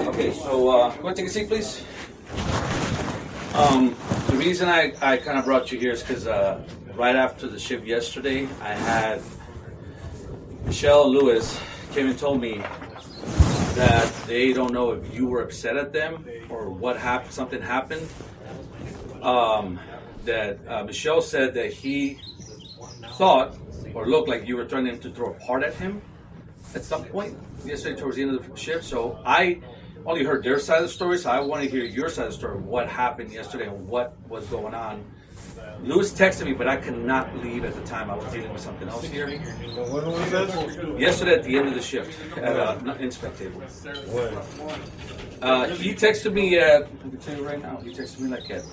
Okay, so go and take a seat, please. The reason I kind of brought you here is because right after the shift yesterday, I had Michelle Lewis came and told me that they don't know if you were upset at them or what happened. Something happened. That Michelle said that he thought or looked like you were trying to throw a part at him at some point yesterday towards the end of the shift. So I only heard their side of the story, so I want to hear your side of the story, what happened yesterday and what was going on. Lewis texted me, but I could not leave at the time. I was dealing with something else here. When was this? Yesterday at the end of the shift at an inspect table. When? He texted me at, I can tell you right now, he texted me like at,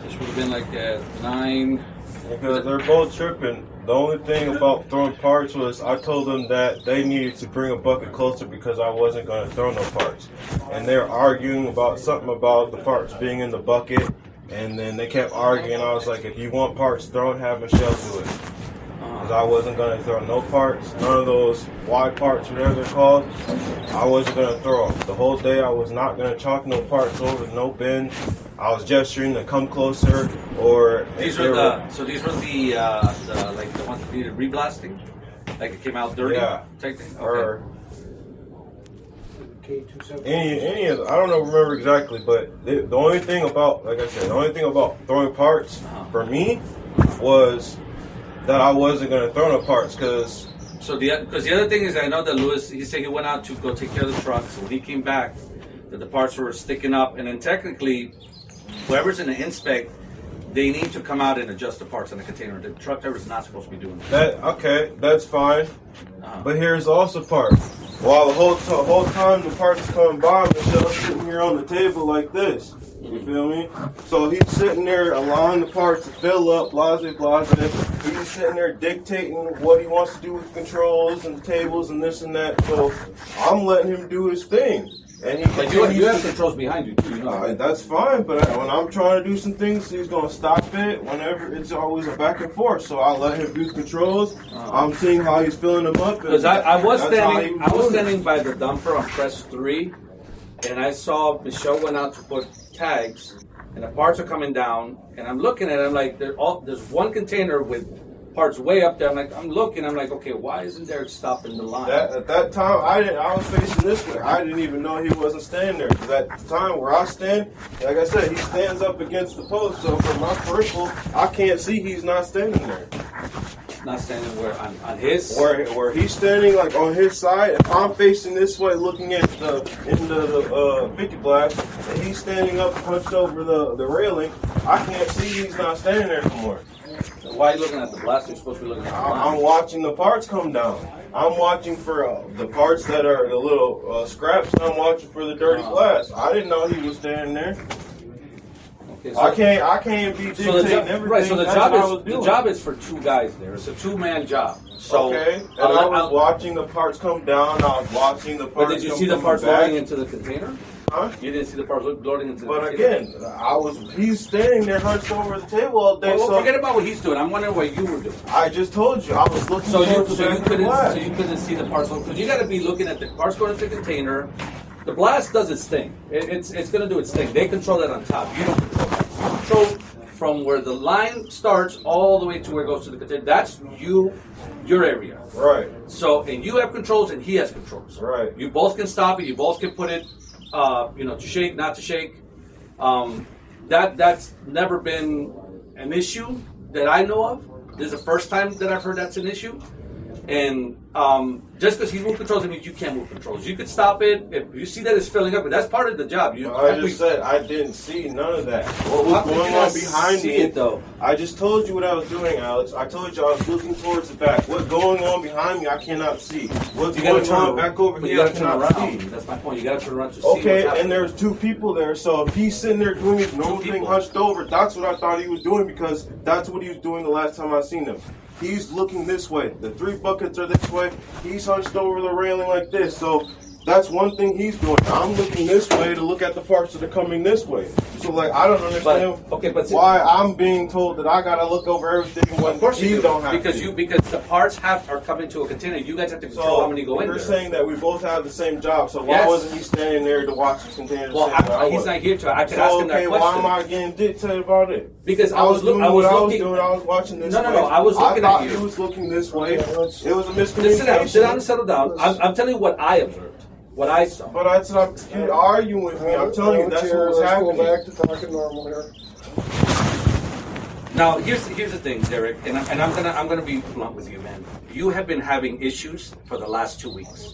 this would have been like at 9. Because they're both tripping. The only thing about throwing parts was I told them that they needed to bring a bucket closer because I wasn't going to throw no parts. And they're arguing about something about the parts being in the bucket. And then they kept arguing. I was like, if you want parts thrown, have Michelle do it. Because I wasn't going to throw no parts. None of those Y parts, whatever they're called. I wasn't going to throw them. The whole day I was not going to chalk no parts over no bin. I was gesturing to come closer, or these were the like the ones that needed reblasting, like it came out dirty. Yeah. Type thing? Okay. Or any of I don't know, remember exactly, but the only thing about, like I said, the only thing about throwing parts for me was that I wasn't going to throw no parts because the other thing is I know that Lewis, he said he went out to go take care of the truck, so when he came back that the parts were sticking up, and then technically whoever's in the inspect, they need to come out and adjust the parts in the container. The truck driver is not supposed to be doing that. Okay, that's fine. But here's also the part. While the whole time the parts are coming by, Michelle's sitting here on the table like this. You feel me? So he's sitting there allowing the parts to fill up, blase. He's sitting there dictating what he wants to do with controls and tables and this and that. So I'm letting him do his thing. And but you have controls behind you too. You know that's fine, but when I'm trying to do some things, he's going to stop it. Whenever it's always a back and forth, so I'll let him do the controls. I'm seeing how he's filling them up. Because I was standing by the dumper on press 3, and I saw Michelle went out to put tags, and the parts are coming down, and I'm looking at it. I'm like, there's one container with parts way up there. I'm looking. I'm like, okay, why isn't there stopping the line? At that time, I was facing this way. I didn't even know he wasn't standing there. Because at the time where I stand, like I said, he stands up against the post. So from my peripheral, I can't see he's not standing there. Not standing where on his where he's standing like on his side. If I'm facing this way, looking at the 50 blast, and he's standing up, punched over the railing, I can't see he's not standing there anymore. Why are you looking at the blast? You're supposed to be looking at the blast. I'm watching the parts come down. I'm watching for the parts that are the little scraps, and I'm watching for the dirty blast. I didn't know he was standing there. Okay, so I can't be dictating everything. Right, so the job is for 2 guys there. It's a 2-man job. So okay, and I was watching the parts come down. I was watching the parts. But did you see the parts loading into the container? Huh? You didn't see the parts loading into the container. But again, he's standing there hunched over the table all day. Well, forget about what he's doing. I'm wondering what you were doing. I just told you. I was looking so you couldn't see the parts. Because you got to be looking at the parts going into the container. The blast does its thing. It's going to do its thing. They control that on top. You don't control that. You control from where the line starts all the way to where it goes to the container. That's your area. Right. So, and you have controls and he has controls. Right. You both can stop it. You both can put it, to shake, not to shake. That's never been an issue that I know of. This is the first time that I've heard that's an issue. And just because he's moved controls, I mean, you can't move controls. You could stop it if you see that it's filling up, but that's part of the job. I just said I didn't see none of that. What was going on behind me? Though? I just told you what I was doing, Alex. I told you I was looking towards the back. What's going on behind me, I cannot see. What's going on back over here, I cannot see. That's my point. You got to turn around to see. Okay, and there's 2 people there, so if he's sitting there doing his normal thing hunched over, that's what I thought he was doing because that's what he was doing the last time I seen him. He's looking this way. The 3 buckets are this way. He's hunched over the railing like this. So that's one thing he's doing. I'm looking this way to look at the parts that are coming this way. So like I don't understand why I'm being told that I gotta look over everything when of course you don't have because the parts are coming to a container. You guys have to control how many go in you're there. saying that we both have the same job, so why Yes. wasn't he standing there to watch the container? Well, he's not here to. I could ask him that okay, question. why am I getting dictated about it? Because I was doing looking. what I was doing. I was watching this. No, way. I was looking I thought at you. he was looking this way. It was a Just miscommunication. sit down and settle down. I'm telling you what I observed, what I saw. But that's not you arguing with me. I'm telling you that's what was happening. Let's go back to talking normal here. Now here's the thing, Derek, and I'm gonna be blunt with you, man. You have been having issues for the last 2 weeks.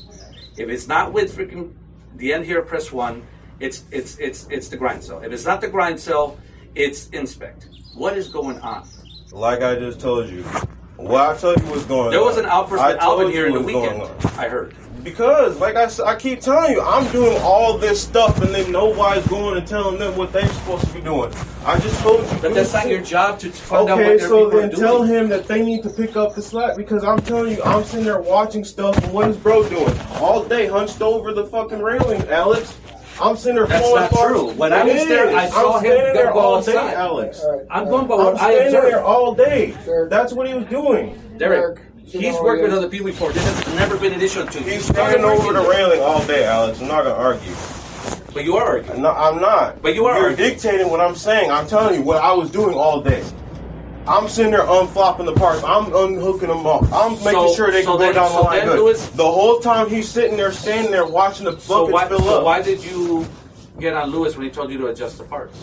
If it's not with freaking the end here, press 1. It's the grind cell. If it's not the grind cell, it's inspect. What is going on? Like I just told you. What I told you was going on. There was an outburst with Alvin here in the what's going weekend. on. I heard. Because, like I keep telling you, I'm doing all this stuff and then nobody's going and telling them what they're supposed to be doing. I just told you. But that's not your job to find out what Okay, their so people are then doing. tell him that they need to pick up the slack because I'm telling you, I'm sitting there watching stuff and what is bro doing? All day hunched over the fucking railing, Alex. I'm sitting there That's pulling not parts. true. When I was there, I saw I'm him standing there go all day, outside. Alex. I'm going by I'm what I standing there observed. all day. Derek. That's what he was doing. Derek, you he's know, worked with yes. other people before. This has never been an issue until He's you started standing over the working there. railing all day, Alex. I'm not gonna argue. But you are arguing. No, I'm not. But you are You're arguing. dictating what I'm saying. I'm telling you what I was doing all day. I'm sitting there unflopping the parts. I'm unhooking them off. I'm making sure they can go down the line good. Lewis, The whole time he's sitting there, standing there, watching the buckets fill up. why did you get on Lewis when he told you to adjust the parts?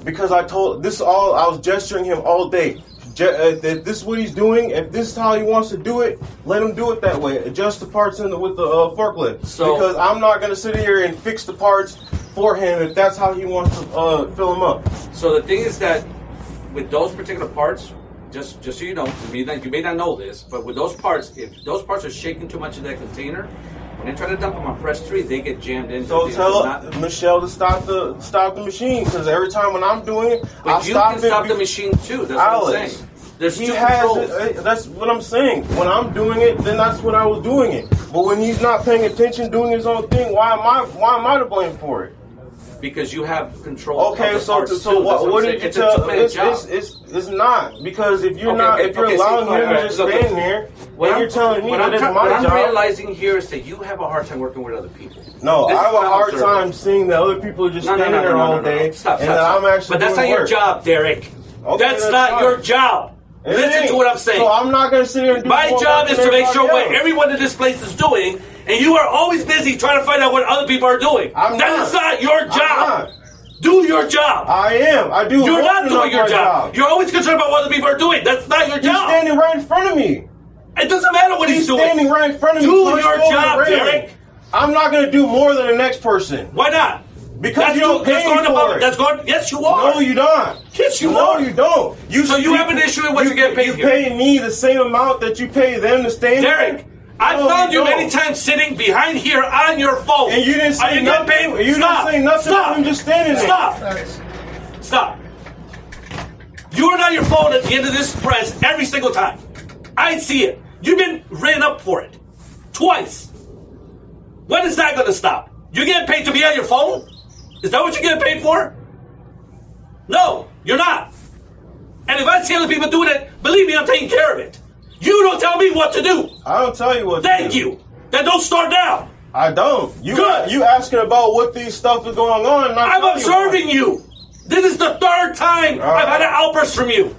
Because I told this all. I was gesturing him all day. If this is what he's doing, if this is how he wants to do it, let him do it that way. Adjust the parts with the forklift. So- because I'm not going to sit here and fix the parts for him if that's how he wants to fill them up. So the thing is that with those particular parts, just so you know, you may not know this, but with those parts, if those parts are shaking too much in that container, when they try to dump them on press 3, they get jammed into. So it. tell Not- Michelle to stop the machine because every time when I'm doing it, I But you stop can it. stop the machine too. That's what I'm Alex, saying. There's He two has controls. it. That's what I'm saying. When I'm doing it, then that's when I was doing it. But when he's not paying attention, doing his own thing, why am I to blame for it? Because you have control. Okay, of the so parts so too. what, That's what I'm did you saying. tell? It's a two-man job. It's not because if you're Okay, not okay, if you're okay, allowing see, him alright, to just look, stand there, What and I'm- you're telling me what that I'm it's try- my what I'm job. realizing here is that you have a hard time working with other people. No, This I is have a what I'm hard observing. time seeing that other people are just No, standing there all day, Stop, and that I'm actually But that's doing not your work. job, Derek. Okay, that's not fine. your job. It Listen ain't. to what I'm saying. So I'm not gonna sit here and do My more job work is than to make sure everybody what else. everyone in this place is doing, and you are always busy trying to find out what other people are doing. I'm That not. is not your I'm job. not. Do your job. I am. I do. You're not most doing of your my job. You're always concerned about what other people are doing. That's not your He's job. standing right in front of me. It doesn't matter what he's doing. standing right in front of me. Do punched your over the job, railing. Derek. I'm not going to do more than the next person. Why not? Because you don't that's pay going for above. it. That's going. Yes, you are. No, you don't. Yes, you no, are. you don't. So you have an issue with what you get paid You here. pay me the same amount that you pay them to stand Derek, there? I No, found you don't. many times sitting behind here on your phone. And you didn't Are say you nothing. getting paid? You Stop. didn't say nothing. Stop. I'm just standing there. Stop. Stop. You are on your phone at the end of this press every single time. I see it. You've been written up for it. Twice. When is that going to stop? You're getting paid to be on your phone? Is that what you're getting paid for? No, you're not. And if I see other people doing it, believe me, I'm taking care of it. You don't tell me what to do. I don't tell you what Thank to do. you. Then don't start now. I don't. You Good. You asking about what these stuff is going on. And I'm telling observing you. This is the third time I've had an outburst from you.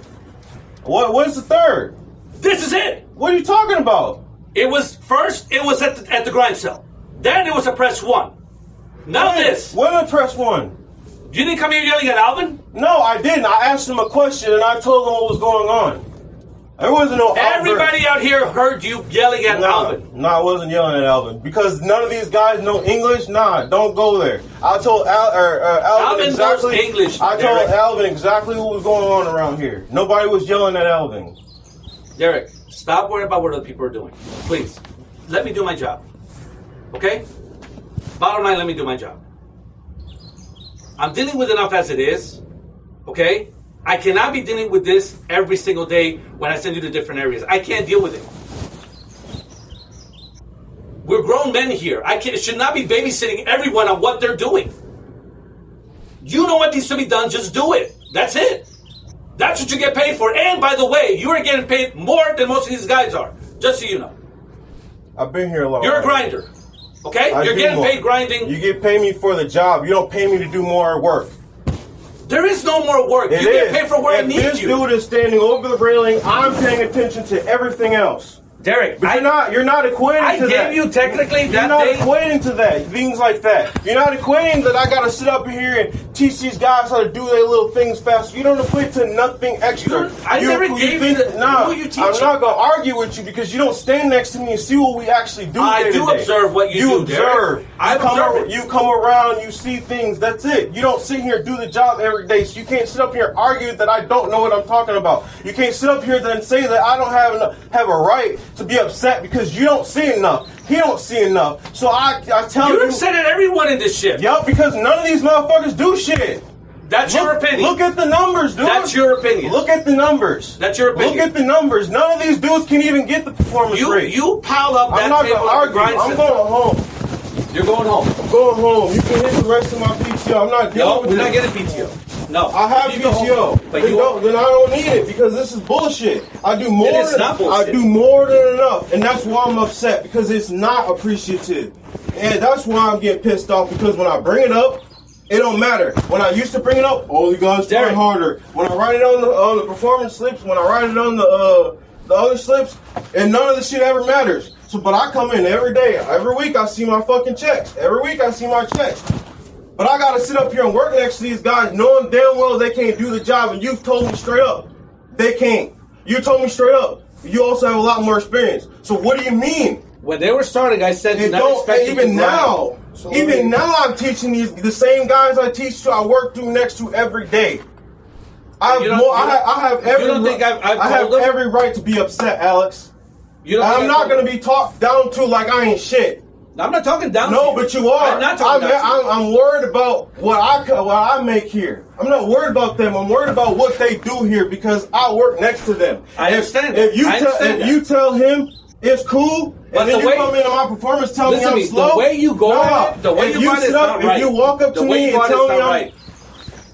What's the third? This is it. What are you talking about? It was first, it was at the grind cell. Then it was a press 1. Now this. When did press one? You didn't come here yelling at Alvin? No, I didn't. I asked him a question and I told him what was going on. There wasn't no outburst. Everybody out here heard you yelling at Alvin. No, I wasn't yelling at Alvin because none of these guys know English. Nah, don't go there. I told Alvin Alvin exactly. knows English, I told Derek. Alvin exactly what was going on around here. Nobody was yelling at Alvin. Derek, stop worrying about what other people are doing. Please, let me do my job. Okay? Bottom line, let me do my job. I'm dealing with enough as it is. Okay? I cannot be dealing with this every single day when I send you to different areas. I can't deal with it. We're grown men here. Should not be babysitting everyone on what they're doing. You know what needs to be done, just do it. That's it. That's what you get paid for. And by the way, you are getting paid more than most of these guys are. Just so you know. I've been here a long. You're a grinder. Okay? I You're do getting more. paid grinding. You get paid me for the job. You don't pay me to do more work. There is no more work. It You is. get paid for where I If need this you. dude is standing over the railing, I'm paying attention to everything else. Derek, But you're not equating I to gave that. you technically You're that not day. equating to that. Things like that. You're not equating that I gotta sit up here and teach these guys how to do their little things faster. You don't equate to nothing extra. I never gave you the- Nah, who you teaching? I'm not gonna argue with you because you don't stand next to me and see what we actually do. I day do to day. observe what you do, Derek. observe. I observe it. You come around, you see things. That's it. You don't sit here and do the job every day. So you can't sit up here and argue that I don't know what I'm talking about. You can't sit up here and say that I don't have a right to be upset because you don't see enough. He don't see enough. So I tell you. You're upset at everyone in this shit. Yup, because none of these motherfuckers do shit. That's your opinion. Look at the numbers, dude. That's your opinion. Look at the numbers. That's your opinion. Look at the numbers. None of these dudes can even get the performance rate. You pile up that I'm not table gonna at the argue. grind I'm center. going home. You're going home. I'm going home. You can hit the rest of my PTO. I'm not dealing No, with we're not it. getting PTO. No. I have You go home. PTO. But Then you then I don't need it because this is bullshit. I do more. Then it's not bullshit. I do more than enough, and that's why I'm upset because it's not appreciative, and that's why I'm getting pissed off because when I bring it up, it don't matter. When I used to bring it up, oh, you guys try Derek. harder. When I write it on the performance slips, when I write it on the other slips, and none of the shit ever matters. So, but I come in every day, every week I see my fucking checks. Every week I see my checks. But I gotta sit up here and work next to these guys knowing damn well they can't do the job, and you've told me straight up, they can't. You told me straight up, you also have a lot more experience. So what do you mean? When they were starting, I said They do not don't, expect and you even to grind. now, even now I'm teaching the same guys I teach to, I work through next to every day. I You have don't- more, you don't- I have every, you don't think I've I have told them? every right to be upset, Alex. You don't I'm think I not told gonna them? be talked down to like I ain't shit. I'm not talking down to No, you. but you are. I'm not talking down to you. I'm worried about what I make here. I'm not worried about them. I'm worried about what they do here because I work next to them. I understand If you that. I tell understand if you tell him it's cool, But and then the you way- come into my performance, tell me Listen I'm to me, slow. the way you go nah. at it, the way If you go at it sit is up, not right. If you walk up to The way me you and go at it tell is me not I'm right.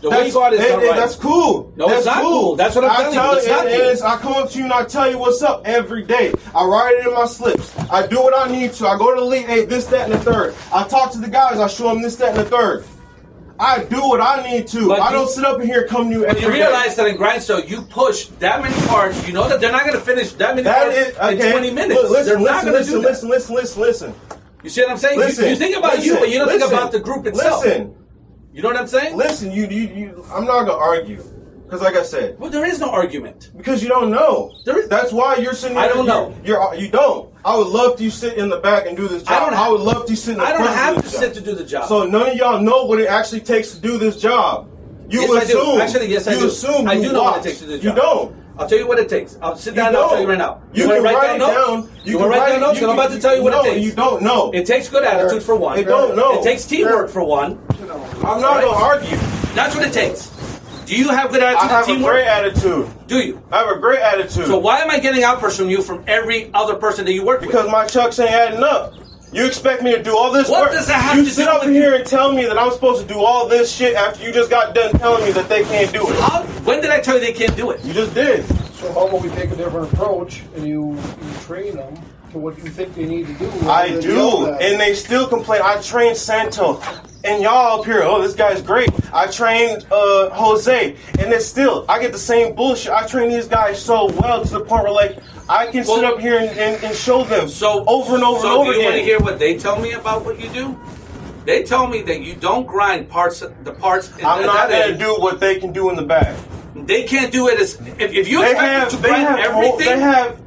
The way you go at it is not right. That's cool. No, that's it's not cool. That's what I'm telling you. tell It's not cool. I come up to you and I tell you what's up every day. I write it in my slips. I do what I need to. I go to the league, hey, this, that, and the third. I talk to the guys. I show them this, that, and the third. I do what I need to. But I don't sit up in here come to you every You day. realize that in Grindstone, you push that many parts. You know that they're not going to finish that many parts in 20 minutes. Look, they're not going to do that. Listen. You see what I'm saying? Listen. You think about you, but you don't think about the group itself. You know what I'm saying? Listen. I'm not gonna argue because, like I said, Well, there is no argument. because you don't know. There is- That's why you're sitting. I there, don't know. You don't. I would love to sit in the back and do this job. I would love to sit in the I don't front have and to do this sit job. to do the job. So none of y'all know what it actually takes to do this job. You Yes, I do. assume. Actually, yes, I you do. assume. I you do know what it watch. takes to do the You job. don't. I'll tell you what it takes. I'll sit down and don't. I'll tell you right now. You wanna can write down it notes? down. You want to write down notes? you I'm about to tell you what it takes. You don't know. It takes good attitude for one. It don't know. It takes teamwork for one. I'm not Right. gonna argue. That's what it takes. Do you have good I attitude have and a teamwork? great attitude. Do you? I have a great attitude. So why am I getting outbursts from you from every other person that you work with? Because my chucks ain't adding up. You expect me to do all this What work? does that have you to sit do up with here and tell me that I'm supposed to do all this shit after you just got done telling me that they can't do it. When did I tell you they can't do it? You just did. So how about we take a different approach and you train them to what you think they need to do? I rather than do, yell at them? and they still complain. I trained Santo, and y'all up here, oh, this guy's great. I trained Jose, and it's still, I get the same bullshit. I train these guys so well to the point where, like, I can sit up here and show them over and over so and over do you want to again. hear what they tell me about what you do? They tell me that you don't grind the parts. I'm not going to do what they can do in the back. They can't do it as if you They expect them to grind everything.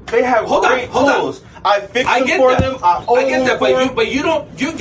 They have Hold on, great hold on. tools. I fix I them get for that. them. I I get own that, them for them. but you don't. You